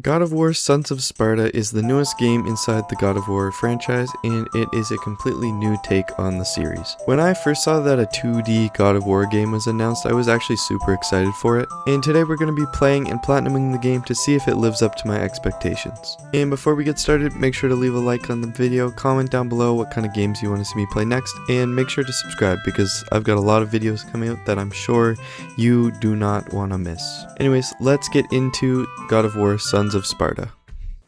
God of War Sons of Sparta is the newest game inside the God of War franchise, and it is a completely new take on the series. When I first saw that a 2D God of War game was announced, I was actually super excited for it, and today we're going to be playing and platinuming the game to see if it lives up to my expectations. And before we get started, make sure to leave a like on the video, comment down below what kind of games you want to see me play next, and make sure to subscribe because I've got a lot of videos coming out that I'm sure you do not want to miss. Anyways, let's get into God of War Sons of Sparta.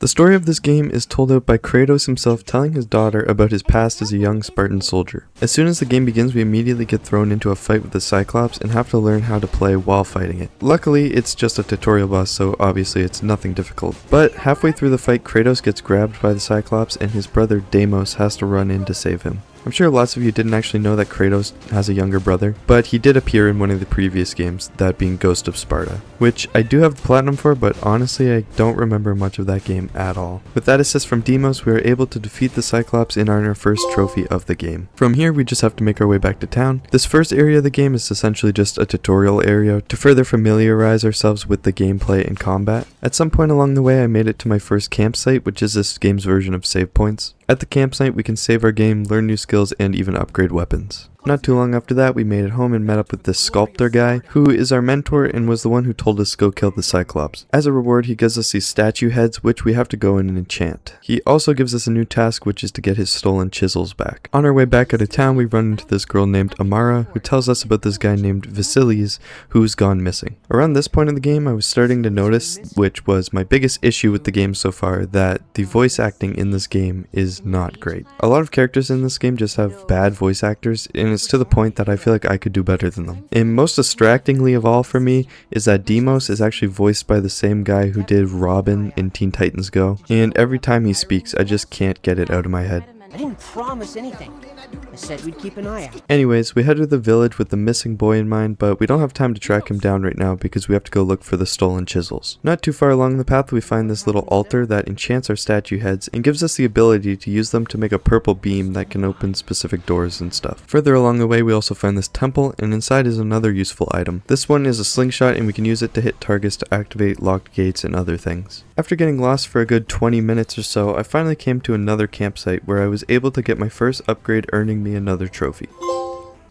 The story of this game is told out by Kratos himself telling his daughter about his past as a young Spartan soldier. As soon as the game begins, we immediately get thrown into a fight with the Cyclops and have to learn how to play while fighting it. Luckily, it's just a tutorial boss, so obviously it's nothing difficult. But halfway through the fight, Kratos gets grabbed by the Cyclops and his brother Deimos has to run in to save him. I'm sure lots of you didn't actually know that Kratos has a younger brother, but he did appear in one of the previous games, that being Ghost of Sparta, which I do have the platinum for, but honestly I don't remember much of that game at all. With that assist from Deimos, we are able to defeat the Cyclops and earn our first trophy of the game. From here we just have to make our way back to town. This first area of the game is essentially just a tutorial area to further familiarize ourselves with the gameplay and combat. At some point along the way I made it to my first campsite, which is this game's version of save points. At the campsite we can save our game, learn new skills, and even upgrade weapons. Not too long after that, we made it home and met up with this sculptor guy, who is our mentor and was the one who told us to go kill the Cyclops. As a reward, he gives us these statue heads, which we have to go in and enchant. He also gives us a new task, which is to get his stolen chisels back. On our way back out of town, we run into this girl named Amara, who tells us about this guy named Vasilis, who's gone missing. Around this point in the game, I was starting to notice, which was my biggest issue with the game so far, that the voice acting in this game is not great. A lot of characters in this game just have bad voice actors, and it's to the point that I feel like I could do better than them. And most distractingly of all for me is that Deimos is actually voiced by the same guy who did Robin in Teen Titans Go, and every time he speaks I just can't get it out of my head. I didn't promise anything. I said we'd keep an eye out. Anyways, we head to the village with the missing boy in mind, but we don't have time to track him down right now because we have to go look for the stolen chisels. Not too far along the path we find this little altar that enchants our statue heads and gives us the ability to use them to make a purple beam that can open specific doors and stuff. Further along the way we also find this temple, and inside is another useful item. This one is a slingshot and we can use it to hit targets to activate locked gates and other things. After getting lost for a good 20 minutes or so, I finally came to another campsite where I was able to get my first upgrade, earning me another trophy.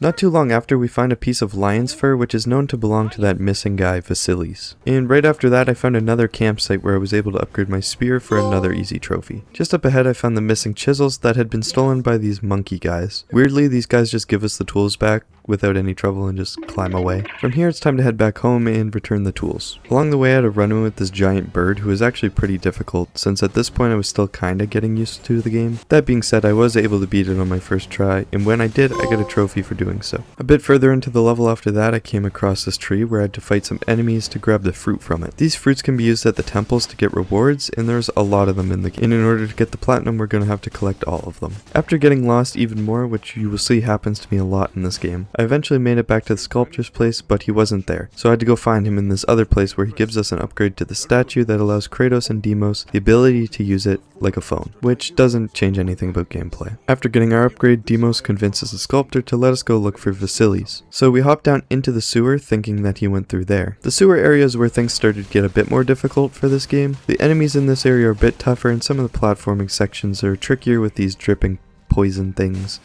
Not too long after, we find a piece of lion's fur which is known to belong to that missing guy, Vasilis. And right after that I found another campsite where I was able to upgrade my spear for another easy trophy. Just up ahead I found the missing chisels that had been stolen by these monkey guys. Weirdly, these guys just give us the tools back without any trouble and just climb away. From here it's time to head back home and return the tools. Along the way I had a run-in with this giant bird who was actually pretty difficult, since at this point I was still kinda getting used to the game. That being said, I was able to beat it on my first try, and when I did I got a trophy for doing so. A bit further into the level after that I came across this tree where I had to fight some enemies to grab the fruit from it. These fruits can be used at the temples to get rewards, and there's a lot of them in the game, and in order to get the platinum we're gonna have to collect all of them. After getting lost even more, which you will see happens to me a lot in this game, I eventually made it back to the sculptor's place, but he wasn't there, so I had to go find him in this other place where he gives us an upgrade to the statue that allows Kratos and Deimos the ability to use it like a phone, which doesn't change anything about gameplay. After getting our upgrade, Deimos convinces the sculptor to let us go look for Vasilis. So we hop down into the sewer thinking that he went through there. The sewer area is where things started to get a bit more difficult for this game. The enemies in this area are a bit tougher, and some of the platforming sections are trickier with these dripping poison things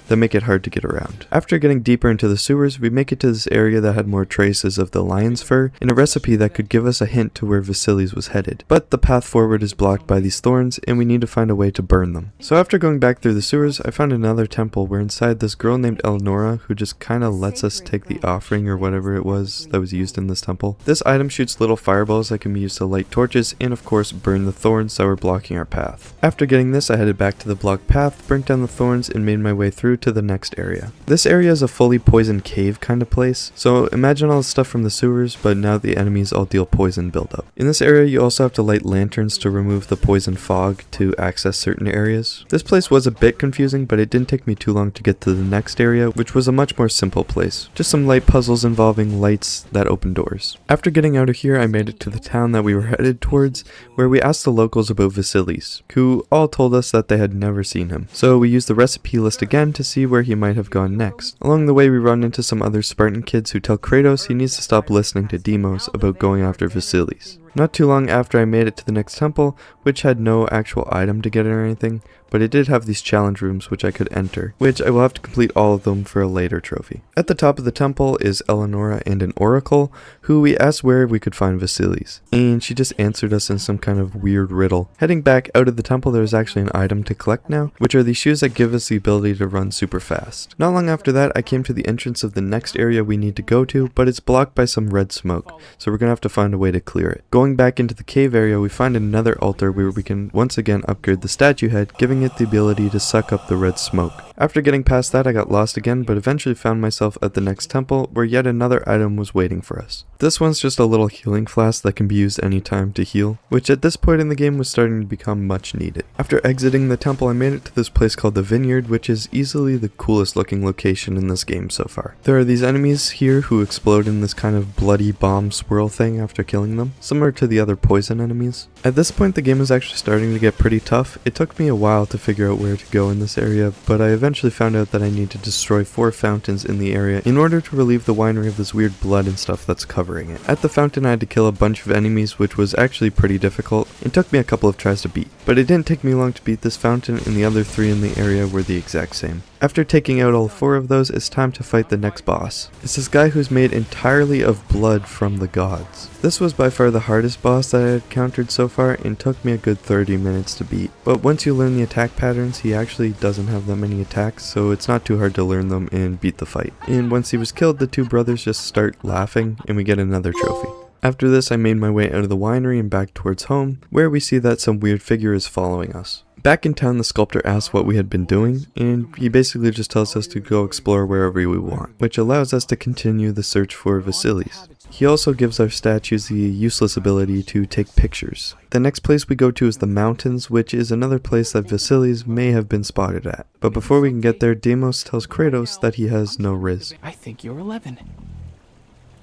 that make it hard to get around. After getting deeper into the sewers, we make it to this area that had more traces of the lion's fur and a recipe that could give us a hint to where Vasilis was headed. But the path forward is blocked by these thorns and we need to find a way to burn them. So after going back through the sewers, I found another temple where inside this girl named Eleonora, who just kinda lets us take the offering or whatever it was that was used in this temple. This item shoots little fireballs that can be used to light torches and of course burn the thorns that were blocking our path. After getting this, I headed back to the blocked path, burnt down the thorns, and made my way through to the next area. This area is a fully poisoned cave kind of place, so imagine all the stuff from the sewers, but now the enemies all deal poison buildup. In this area you also have to light lanterns to remove the poison fog to access certain areas. This place was a bit confusing, but it didn't take me too long to get to the next area, which was a much more simple place. Just some light puzzles involving lights that open doors. After getting out of here I made it to the town that we were headed towards, where we asked the locals about Vasilis, who all told us that they had never seen him. So we used the recipe list again to see where he might have gone next. Along the way we run into some other Spartan kids who tell Kratos he needs to stop listening to Deimos about going after Vasilis. Not too long after I made it to the next temple, which had no actual item to get in or anything, but it did have these challenge rooms which I could enter, which I will have to complete all of them for a later trophy. At the top of the temple is Eleonora and an oracle, who we asked where we could find Vasilis, and she just answered us in some kind of weird riddle. Heading back out of the temple, there is actually an item to collect now, which are these shoes that give us the ability to run super fast. Not long after that, I came to the entrance of the next area we need to go to, but it's blocked by some red smoke, so we're gonna have to find a way to clear it. Going back into the cave area, we find another altar where we can once again upgrade the statue head, giving it the ability to suck up the red smoke. After getting past that, I got lost again, but eventually found myself at the next temple where yet another item was waiting for us. This one's just a little healing flask that can be used anytime to heal, which at this point in the game was starting to become much needed. After exiting the temple, I made it to this place called the Vineyard, which is easily the coolest looking location in this game so far. There are these enemies here who explode in this kind of bloody bomb swirl thing after killing them, similar to the other poison enemies. At this point the game is actually starting to get pretty tough. It took me a while to figure out where to go in this area, but I eventually found out that I need to destroy 4 fountains in the area in order to relieve the winery of this weird blood and stuff that's covering it. At the fountain I had to kill a bunch of enemies, which was actually pretty difficult. It took me a couple of tries to beat, but it didn't take me long to beat this fountain, and the other 3 in the area were the exact same. After taking out all 4 of those, it's time to fight the next boss. It's this guy who's made entirely of blood from the gods. This was by far the hardest boss that I had encountered so far and took me a good 30 minutes to beat. But once you learn the attack patterns, he actually doesn't have that many attacks, so it's not too hard to learn them and beat the fight. And once he was killed, the 2 brothers just start laughing and we get another trophy. After this, I made my way out of the winery and back towards home, where we see that some weird figure is following us. Back in town, the sculptor asks what we had been doing, and he basically just tells us to go explore wherever we want, which allows us to continue the search for Vasilis. He also gives our statues the useless ability to take pictures. The next place we go to is the mountains, which is another place that Vasilis may have been spotted at. But before we can get there, Deimos tells Kratos that he has no riz. I think you're 11.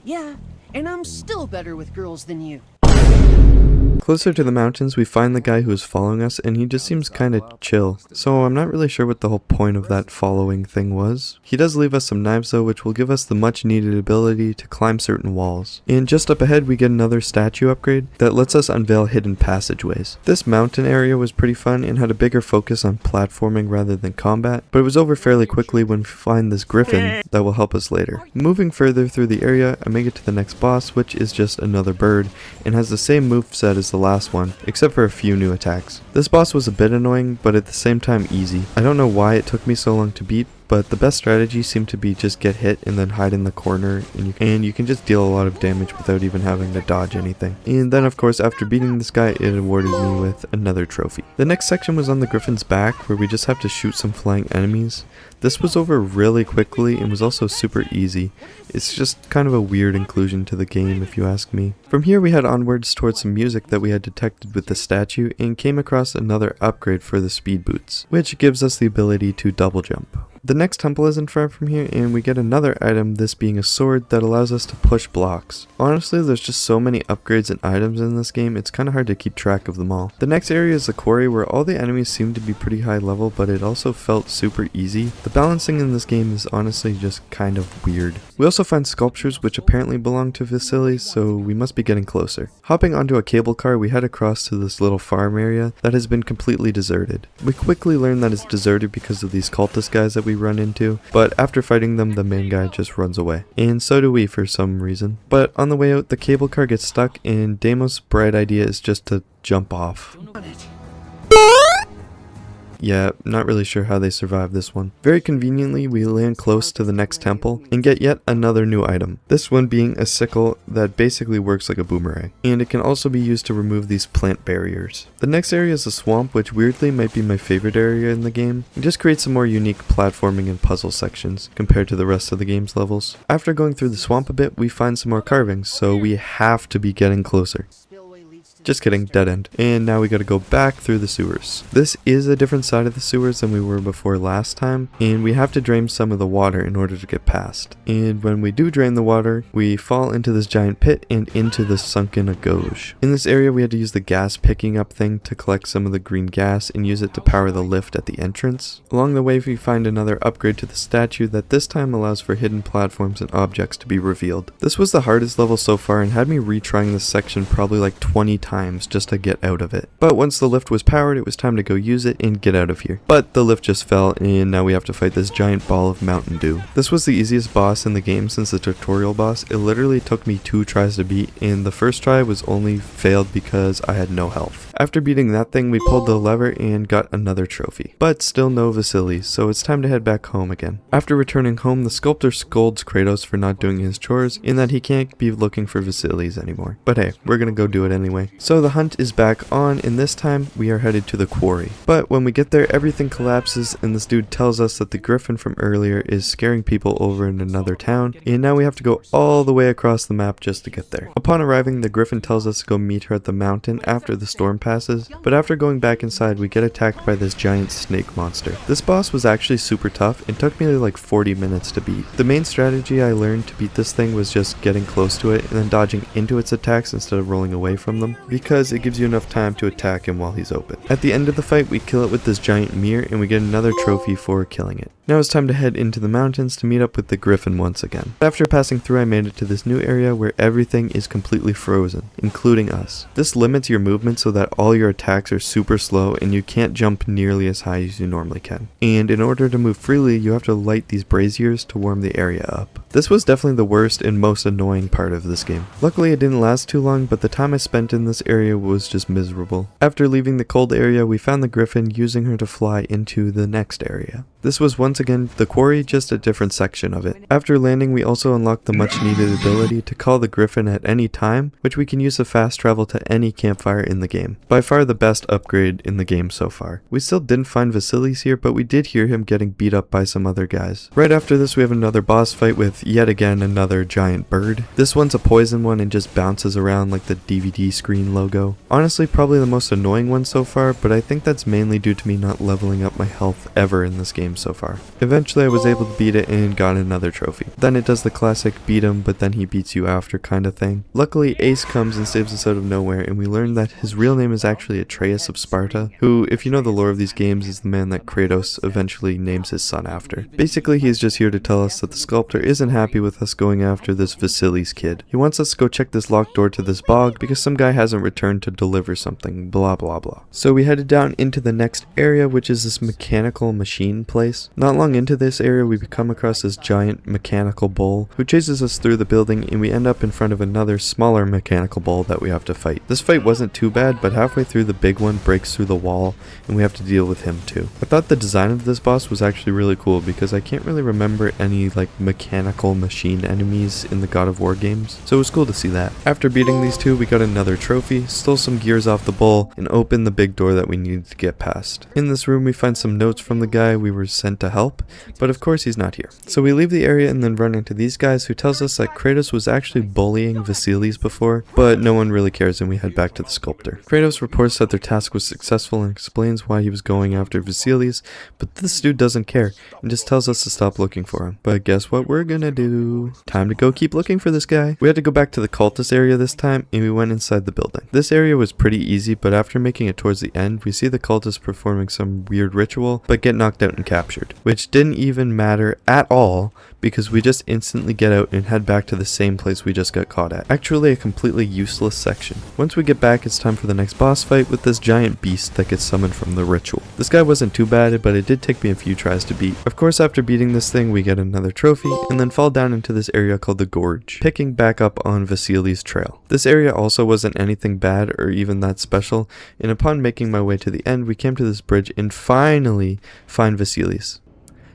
Yeah, and I'm still better with girls than you. Closer to the mountains, we find the guy who is following us, and he just seems kinda chill, so I'm not really sure what the whole point of that following thing was. He does leave us some knives though, which will give us the much needed ability to climb certain walls. And just up ahead we get another statue upgrade that lets us unveil hidden passageways. This mountain area was pretty fun and had a bigger focus on platforming rather than combat, but it was over fairly quickly when we find this griffin that will help us later. Moving further through the area, I make it to the next boss, which is just another bird, and has the same moveset as the last one, except for a few new attacks. This boss was a bit annoying, but at the same time easy. I don't know why it took me so long to beat, but the best strategy seemed to be just get hit and then hide in the corner, and you can just deal a lot of damage without even having to dodge anything. And then of course after beating this guy, it awarded me with another trophy. The next section was on the griffin's back, where we just have to shoot some flying enemies. This was over really quickly and was also super easy. It's just kind of a weird inclusion to the game if you ask me. From here we head onwards towards some music that we had detected with the statue and came across another upgrade for the speed boots, which gives us the ability to double jump. The next temple isn't far from here, and we get another item, this being a sword that allows us to push blocks. Honestly, there's just so many upgrades and items in this game, it's kind of hard to keep track of them all. The next area is the quarry, where all the enemies seem to be pretty high level, but it also felt super easy. The balancing in this game is honestly just kind of weird. We also find sculptures which apparently belong to Vasilis, so we must be getting closer. Hopping onto a cable car, we head across to this little farm area that has been completely deserted. We quickly learn that it's deserted because of these cultist guys that we run into, but after fighting them, the main guy just runs away. And so do we for some reason. But on the way out, the cable car gets stuck, and Deimos' bright idea is just to jump off. Yeah, not really sure how they survived this one. Very conveniently, we land close to the next temple and get yet another new item. This one being a sickle that basically works like a boomerang, and it can also be used to remove these plant barriers. The next area is a swamp, which weirdly might be my favorite area in the game. It just creates some more unique platforming and puzzle sections compared to the rest of the game's levels. After going through the swamp a bit, we find some more carvings, so we have to be getting closer. Spillway leads to Just kidding, dead end. And now we gotta go back through the sewers. This is a different side of the sewers than we were before last time, and we have to drain some of the water in order to get past. And when we do drain the water, we fall into this giant pit and into the sunken gauge. In this area, we had to use the gas picking up thing to collect some of the green gas and use it to power the lift at the entrance. Along the way, we find another upgrade to the statue that this time allows for hidden platforms and objects to be revealed. This was the hardest level so far and had me retrying this section probably like 20 times just to get out of it. But once the lift was powered, it was time to go use it and get out of here. But the lift just fell and now we have to fight this giant ball of Mountain Dew. This was the easiest boss in the game since the tutorial boss. It literally took me 2 tries to beat, and the first try was only failed because I had no health. After beating that thing, we pulled the lever and got another trophy. But still no Vasilis, so it's time to head back home again. After returning home, the sculptor scolds Kratos for not doing his chores and that he can't be looking for Vasilis anymore. But hey, we're gonna go do it anyway. So the hunt is back on, and this time we are headed to the quarry. But when we get there, everything collapses and this dude tells us that the griffin from earlier is scaring people over in another town, and now we have to go all the way across the map just to get there. Upon arriving, the griffin tells us to go meet her at the mountain after the storm passes, but after going back inside, we get attacked by this giant snake monster. This boss was actually super tough and took me like 40 minutes to beat. The main strategy I learned to beat this thing was just getting close to it and then dodging into its attacks instead of rolling away from them, because it gives you enough time to attack him while he's open. At the end of the fight, we kill it with this giant mirror and we get another trophy for killing it. Now it's time to head into the mountains to meet up with the griffin once again. After passing through, I made it to this new area where everything is completely frozen, including us. This limits your movement so that all your attacks are super slow and you can't jump nearly as high as you normally can. And in order to move freely, you have to light these braziers to warm the area up. This was definitely the worst and most annoying part of this game. Luckily it didn't last too long, but the time I spent in this area was just miserable. After leaving the cold area, we found the griffin, using her to fly into the next area. This was once again the quarry, just a different section of it. After landing, we also unlocked the much needed ability to call the griffin at any time, which we can use to fast travel to any campfire in the game. By far the best upgrade in the game so far. We still didn't find Vasilis here, but we did hear him getting beat up by some other guys. Right after this, we have another boss fight with yet again another giant bird. This one's a poison one and just bounces around like the DVD screen logo. Honestly, probably the most annoying one so far, but I think that's mainly due to me not leveling up my health ever in this game so far. Eventually I was able to beat it and got another trophy. Then it does the classic beat him but then he beats you after kind of thing. Luckily Ace comes and saves us out of nowhere, and we learn that his real name is actually Atreus of Sparta, who, if you know the lore of these games, is the man that Kratos eventually names his son after. Basically he's just here to tell us that the sculptor isn't happy with us going after this Vasilis kid. He wants us to go check this locked door to this bog because some guy hasn't returned to deliver something, blah blah blah. So we headed down into the next area, which is this mechanical machine place. Not long into this area, we come across this giant mechanical bull who chases us through the building, and we end up in front of another smaller mechanical bull that we have to fight. This fight wasn't too bad, but halfway through the big one breaks through the wall and we have to deal with him too. I thought the design of this boss was actually really cool because I can't really remember any like mechanical machine enemies in the God of War games, so it was cool to see that. After beating these two, we got another trophy, stole some gears off the bull, and opened the big door that we needed to get past. In this room we find some notes from the guy we were sent to help, but of course he's not here. So we leave the area and then run into these guys who tells us that Kratos was actually bullying Vasilis before, but no one really cares, and we head back to the sculptor. Kratos reports that their task was successful and explains why he was going after Vasilis, but this dude doesn't care and just tells us to stop looking for him. But guess what we're gonna do? Time to go keep looking for this guy. We had to go back to the cultist area this time, and we went inside the building. This area was pretty easy, but after making it towards the end, we see the cultist performing some weird ritual, but get knocked out and captured, which didn't even matter at all because we just instantly get out and head back to the same place we just got caught at. Actually a completely useless section. Once we get back, it's time for the next boss fight with this giant beast that gets summoned from the ritual. This guy wasn't too bad, but it did take me a few tries to beat. Of course, after beating this thing, we get another trophy and then fall down into this area called the Gorge, picking back up on Vasilis' trail. This area also wasn't anything bad or even that special, and upon making my way to the end, we came to this bridge and finally find Vasilis.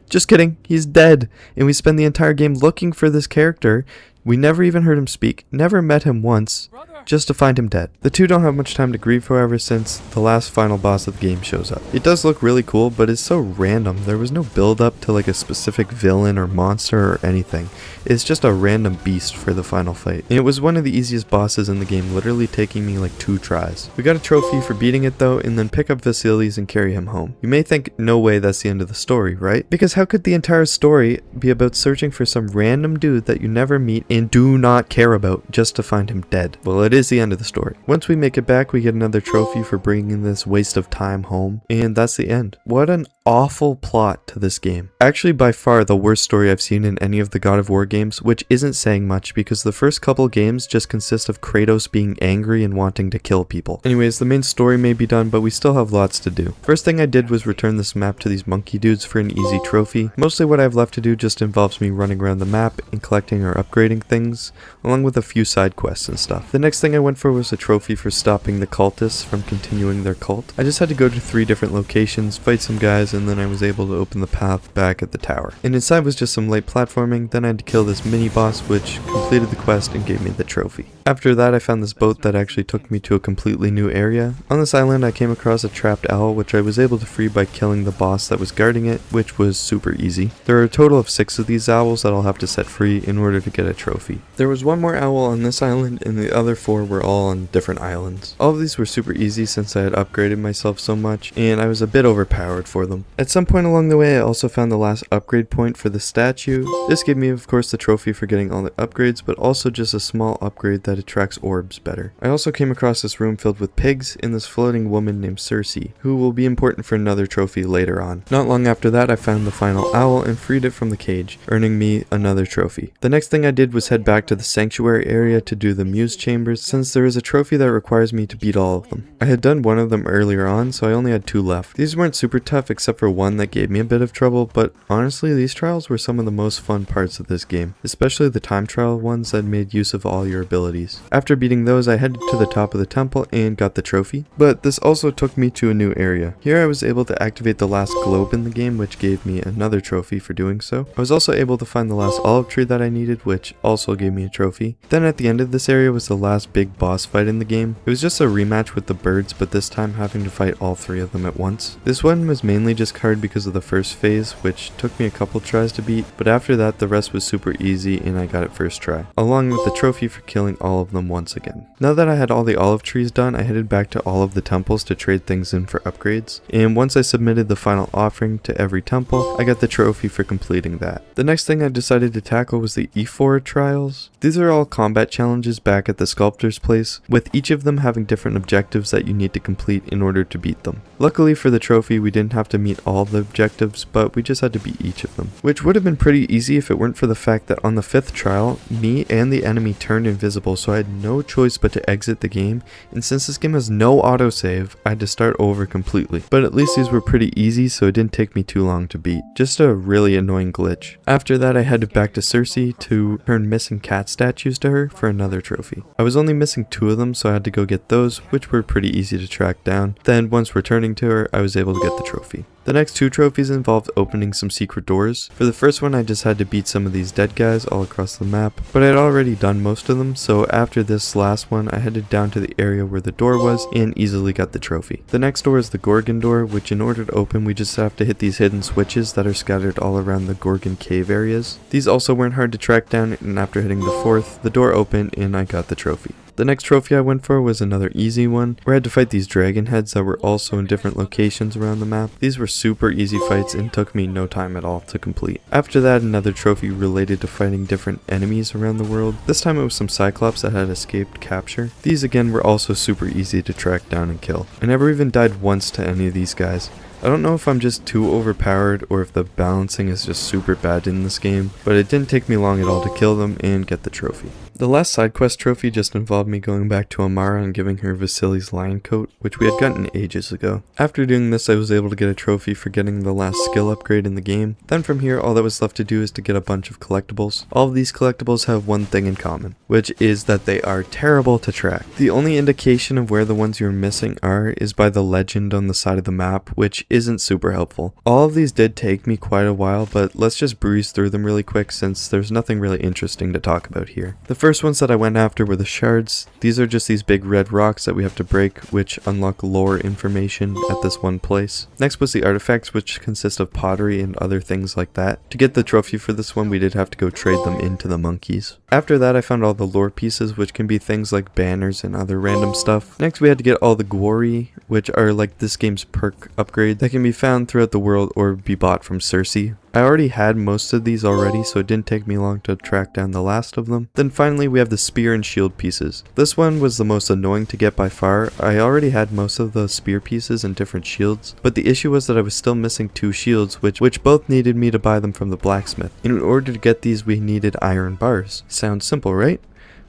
Just kidding, he's dead, and we spend the entire game looking for this character. We never even heard him speak, never met him once. Brother, just to find him dead. The two don't have much time to grieve, however, since the last final boss of the game shows up. It does look really cool, but it's so random. There was no build up to like a specific villain or monster or anything. It's just a random beast for the final fight. And it was one of the easiest bosses in the game, literally taking me like 2 tries. We got a trophy for beating it though, and then pick up Vasilis and carry him home. You may think, no way, that's the end of the story, right? Because how could the entire story be about searching for some random dude that you never meet and do not care about just to find him dead? Well, it is the end of the story. Once we make it back, we get another trophy for bringing this waste of time home, and that's the end. What an awful plot to this game. Actually, by far the worst story I've seen in any of the God of War games, which isn't saying much because the first couple games just consist of Kratos being angry and wanting to kill people. Anyways, the main story may be done, but we still have lots to do. First thing I did was return this map to these monkey dudes for an easy trophy. Mostly what I have left to do just involves me running around the map and collecting or upgrading things, along with a few side quests and stuff. The next thing I went for was a trophy for stopping the cultists from continuing their cult. I just had to go to 3 different locations, fight some guys, and then I was able to open the path back at the tower. And inside was just some light platforming, then I had to kill this mini boss which completed the quest and gave me the trophy. After that I found this boat that actually took me to a completely new area. On this island I came across a trapped owl which I was able to free by killing the boss that was guarding it, which was super easy. There are a total of 6 of these owls that I'll have to set free in order to get a trophy. There was one more owl on this island and the other 4 were all on different islands. All of these were super easy since I had upgraded myself so much and I was a bit overpowered for them. At some point along the way I also found the last upgrade point for the statue. This gave me of course the trophy for getting all the upgrades, but also just a small upgrade that attracts orbs better. I also came across this room filled with pigs and this floating woman named Circe, who will be important for another trophy later on. Not long after that I found the final owl and freed it from the cage, earning me another trophy. The next thing I did was head back to the sanctuary area to do the muse chambers, since there is a trophy that requires me to beat all of them. I had done one of them earlier on, so I only had 2 left. These weren't super tough except for one that gave me a bit of trouble, but honestly these trials were some of the most fun parts of this game, especially the time trial ones that made use of all your abilities. After beating those I headed to the top of the temple and got the trophy, but this also took me to a new area. Here I was able to activate the last globe in the game, which gave me another trophy for doing so. I was also able to find the last olive tree that I needed, which also gave me a trophy. Then at the end of this area was the last big boss fight in the game. It was just a rematch with the birds, but this time having to fight all 3 of them at once. This one was mainly just hard because of the first phase, which took me a couple tries to beat, but after that the rest was super easy and I got it first try, along with the trophy for killing all of them once again. Now that I had all the olive trees done, I headed back to all of the temples to trade things in for upgrades, and once I submitted the final offering to every temple, I got the trophy for completing that. The next thing I decided to tackle was the E4 trials. These are all combat challenges back at the sculptor's place, with each of them having different objectives that you need to complete in order to beat them. Luckily for the trophy we didn't have to meet all the objectives, but we just had to beat each of them, which would have been pretty easy if it weren't for the fact that on the 5th trial, me and the enemy turned invisible, so I had no choice but to exit the game, and since this game has no autosave, I had to start over completely. But at least these were pretty easy, so it didn't take me too long to beat. Just a really annoying glitch. After that I headed back to Circe to turn missing cat statues to her for another trophy. I was only missing 2 of them, so I had to go get those, which were pretty easy to track down. Then once returning to her, I was able to get the trophy. The next 2 trophies involved opening some secret doors. For the first one I just had to beat some of these dead guys all across the map, but I had already done most of them, so after this last one I headed down to the area where the door was and easily got the trophy. The next door is the Gorgon door, which in order to open we just have to hit these hidden switches that are scattered all around the Gorgon cave areas. These also weren't hard to track down, and after hitting the 4th, the door opened and I got the trophy. The next trophy I went for was another easy one, where I had to fight these dragon heads that were also in different locations around the map. These were super easy fights and took me no time at all to complete. After that, another trophy related to fighting different enemies around the world. This time it was some Cyclops that had escaped capture. These again were also super easy to track down and kill. I never even died once to any of these guys. I don't know if I'm just too overpowered or if the balancing is just super bad in this game, but it didn't take me long at all to kill them and get the trophy. The last side quest trophy just involved me going back to Amara and giving her Vasili's lion coat, which we had gotten ages ago. After doing this I was able to get a trophy for getting the last skill upgrade in the game. Then from here all that was left to do is to get a bunch of collectibles. All of these collectibles have one thing in common, which is that they are terrible to track. The only indication of where the ones you're missing are is by the legend on the side of the map, which which isn't super helpful. All of these did take me quite a while, but let's just breeze through them really quick since there's nothing really interesting to talk about here. The first ones that I went after were the shards. These are just these big red rocks that we have to break, which unlock lore information at this one place. Next was the artifacts, which consist of pottery and other things like that. To get the trophy for this one, we did have to go trade them into the monkeys. After that, I found all the lore pieces, which can be things like banners and other random stuff. Next, we had to get all the Gwori, which are like this game's perk upgrade that can be found throughout the world or be bought from Circe. I already had most of these already, so it didn't take me long to track down the last of them. Then finally we have the spear and shield pieces. This one was the most annoying to get by far. I already had most of the spear pieces and different shields, but the issue was that I was still missing 2 shields, which both needed me to buy them from the blacksmith. In order to get these, we needed iron bars. Sounds simple, right?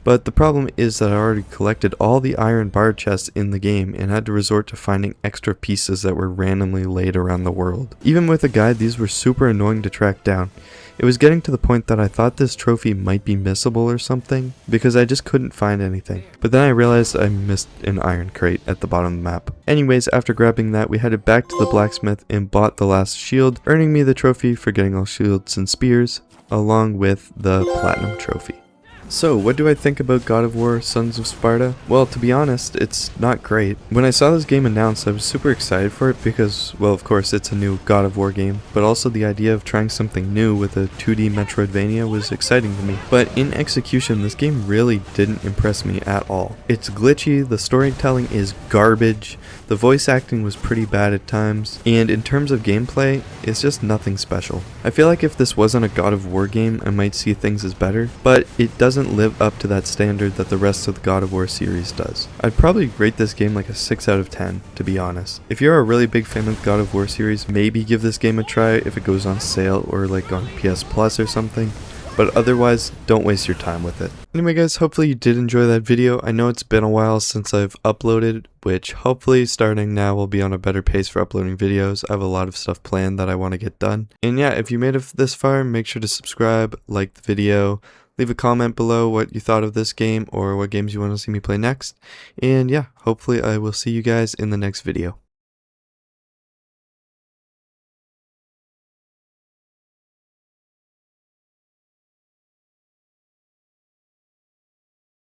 But the problem is that I already collected all the iron bar chests in the game and had to resort to finding extra pieces that were randomly laid around the world. Even with a guide, these were super annoying to track down. It was getting to the point that I thought this trophy might be missable or something, because I just couldn't find anything. But then I realized I missed an iron crate at the bottom of the map. Anyways, after grabbing that, we headed back to the blacksmith and bought the last shield, earning me the trophy for getting all shields and spears, along with the platinum trophy. So, what do I think about God of War Sons of Sparta? Well, to be honest, it's not great. When I saw this game announced, I was super excited for it because, well, of course, it's a new God of War game, but also the idea of trying something new with a 2D Metroidvania was exciting to me. But in execution, this game really didn't impress me at all. It's glitchy, the storytelling is garbage, the voice acting was pretty bad at times, and in terms of gameplay, it's just nothing special. I feel like if this wasn't a God of War game, I might see things as better, but it doesn't live up to that standard that the rest of the God of War series does. I'd probably rate this game like a 6 out of 10, to be honest. If you're a really big fan of the God of War series, maybe give this game a try if it goes on sale or like on PS Plus or something. But otherwise, don't waste your time with it. Anyway guys, hopefully you did enjoy that video. I know it's been a while since I've uploaded, which hopefully starting now will be on a better pace for uploading videos. I have a lot of stuff planned that I want to get done. And yeah, if you made it this far, make sure to subscribe, like the video, leave a comment below what you thought of this game or what games you want to see me play next. And yeah, hopefully I will see you guys in the next video.